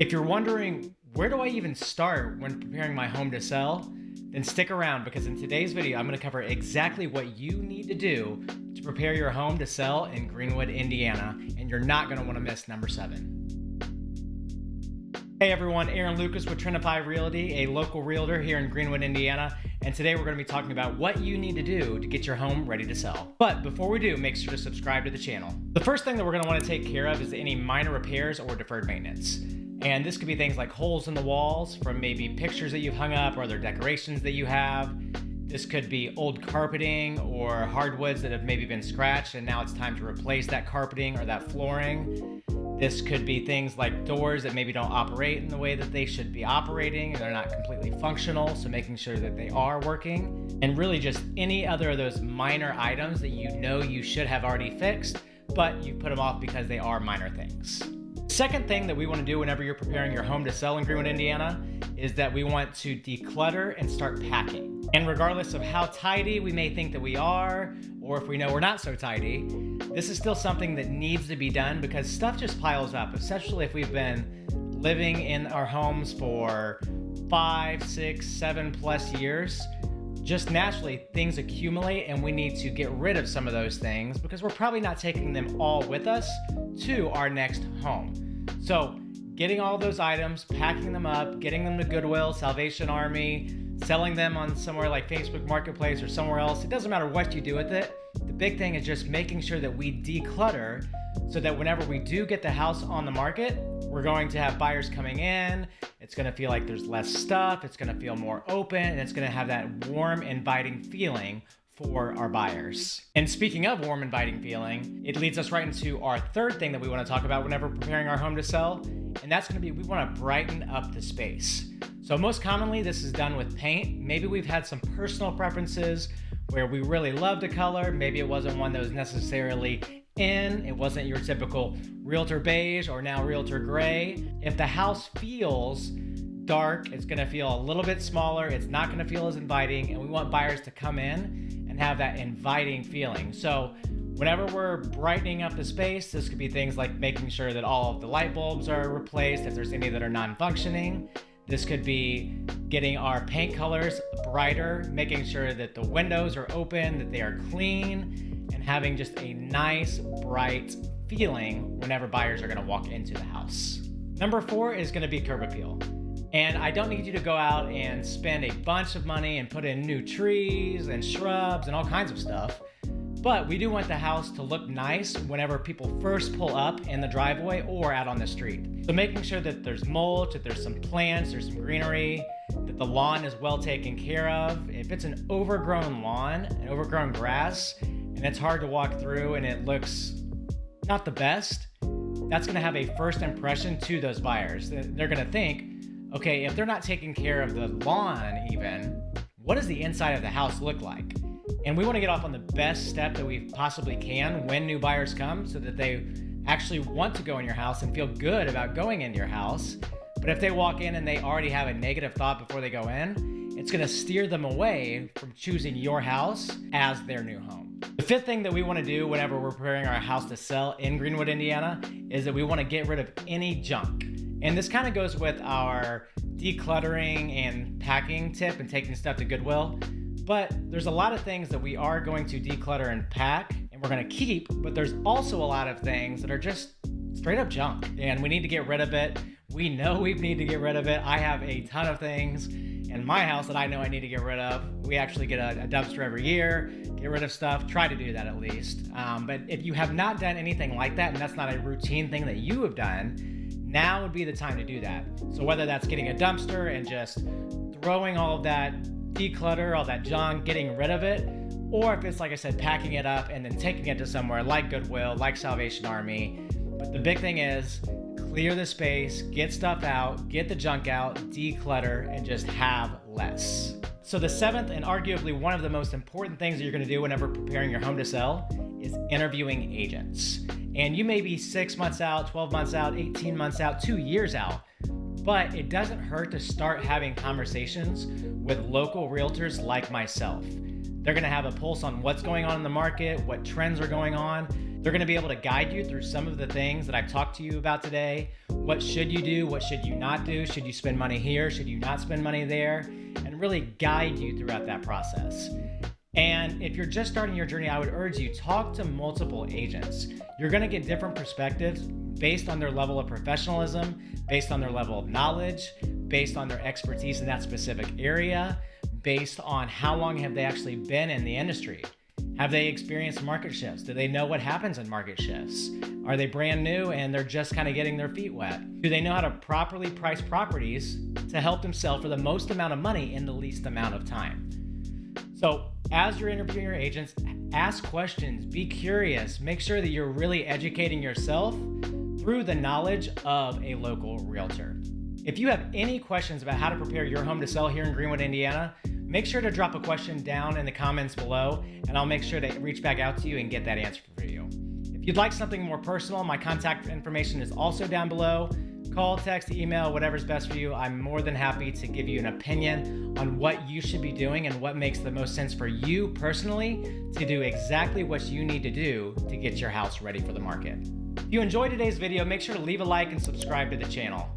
If you're wondering, where do I even start when preparing my home to sell? Then stick around, because in today's video, I'm going to cover exactly what you need to do to prepare your home to sell in Greenwood, Indiana, and you're not going to want to miss number 7. Hey everyone, Aaron Lucas with Trendify Realty, a local realtor here in Greenwood, Indiana, and today we're going to be talking about what you need to do to get your home ready to sell. But before we do, make sure to subscribe to the channel. The first thing that we're going to want to take care of is any minor repairs or deferred maintenance. And this could be things like holes in the walls from maybe pictures that you've hung up or other decorations that you have. This could be old carpeting or hardwoods that have maybe been scratched and now it's time to replace that carpeting or that flooring. This could be things like doors that maybe don't operate in the way that they should be operating, and they're not completely functional, so making sure that they are working. And really just any other of those minor items that you know you should have already fixed, but you put them off because they are minor things. Second thing that we want to do whenever you're preparing your home to sell in Greenwood, Indiana, is that we want to declutter and start packing. And regardless of how tidy we may think that we are, or if we know we're not so tidy, this is still something that needs to be done because stuff just piles up, especially if we've been living in our homes for 5, 6, 7+ years. Just naturally, things accumulate and we need to get rid of some of those things because we're probably not taking them all with us to our next home. So getting all those items, packing them up, getting them to Goodwill, Salvation Army, selling them on somewhere like Facebook Marketplace or somewhere else, it doesn't matter what you do with it. The big thing is just making sure that we declutter so that whenever we do get the house on the market, we're going to have buyers coming in. It's going to feel like there's less stuff. It's going to feel more open, and it's going to have that warm, inviting feeling for our buyers. And speaking of warm, inviting feeling, it leads us right into our third thing that we want to talk about whenever preparing our home to sell, and that's going to be we want to brighten up the space. So most commonly, this is done with paint. Maybe we've had some personal preferences where we really loved a color. Maybe it wasn't one that was necessarily in. It wasn't your typical realtor beige or now realtor gray. If the house feels dark, it's gonna feel a little bit smaller. It's not gonna feel as inviting, and we want buyers to come in and have that inviting feeling. So whenever we're brightening up the space, this could be things like making sure that all of the light bulbs are replaced if there's any that are non-functioning. This could be getting our paint colors brighter, making sure that the windows are open, that they are clean, and having just a nice, bright feeling whenever buyers are gonna walk into the house. Number 4 is gonna be curb appeal. And I don't need you to go out and spend a bunch of money and put in new trees and shrubs and all kinds of stuff. But we do want the house to look nice whenever people first pull up in the driveway or out on the street. So making sure that there's mulch, that there's some plants, there's some greenery, that the lawn is well taken care of. If it's an overgrown lawn, an overgrown grass, and it's hard to walk through and it looks not the best, that's gonna have a first impression to those buyers. They're gonna think, okay, if they're not taking care of the lawn even, what does the inside of the house look like? And we want to get off on the best step that we possibly can when new buyers come so that they actually want to go in your house and feel good about going into your house. But if they walk in and they already have a negative thought before they go in, it's going to steer them away from choosing your house as their new home. The fifth thing that we want to do whenever we're preparing our house to sell in Greenwood, Indiana, is that we want to get rid of any junk. And this kind of goes with our decluttering and packing tip and taking stuff to Goodwill. But there's a lot of things that we are going to declutter and pack and we're going to keep, but there's also a lot of things that are just straight up junk and we need to get rid of it. We know we need to get rid of it. I have a ton of things in my house that I know I need to get rid of. We actually get a dumpster every year, get rid of stuff, try to do that at least. But if you have not done anything like that and that's not a routine thing that you have done, now would be the time to do that. So whether that's getting a dumpster and just throwing all of that declutter, all that junk, getting rid of it, or if it's like I said, packing it up and then taking it to somewhere like Goodwill, like Salvation Army. But the big thing is clear the space, get stuff out, get the junk out, declutter, and just have less. So the 7th and arguably one of the most important things that you're going to do whenever preparing your home to sell is interviewing agents. And you may be 6 months out, 12 months out, 18 months out, 2 years out. But it doesn't hurt to start having conversations with local realtors like myself. They're gonna have a pulse on what's going on in the market, what trends are going on. They're gonna be able to guide you through some of the things that I've talked to you about today, What should you do? What should you not do? Should you spend money here? Should you not spend money there? And really guide you throughout that process. And if you're just starting your journey, I would urge you, talk to multiple agents. You're gonna get different perspectives based on their level of professionalism, based on their level of knowledge, based on their expertise in that specific area, based on how long have they actually been in the industry. Have they experienced market shifts? Do they know what happens in market shifts? Are they brand new and they're just kind of getting their feet wet? Do they know how to properly price properties to help them sell for the most amount of money in the least amount of time? So as you're interviewing your agents, ask questions, be curious, make sure that you're really educating yourself through the knowledge of a local realtor. If you have any questions about how to prepare your home to sell here in Greenwood, Indiana, make sure to drop a question down in the comments below, and I'll make sure to reach back out to you and get that answer for you. If you'd like something more personal, my contact information is also down below. Call, text, email, whatever's best for you. I'm more than happy to give you an opinion on what you should be doing and what makes the most sense for you personally to do exactly what you need to do to get your house ready for the market. If you enjoyed today's video, make sure to leave a like and subscribe to the channel.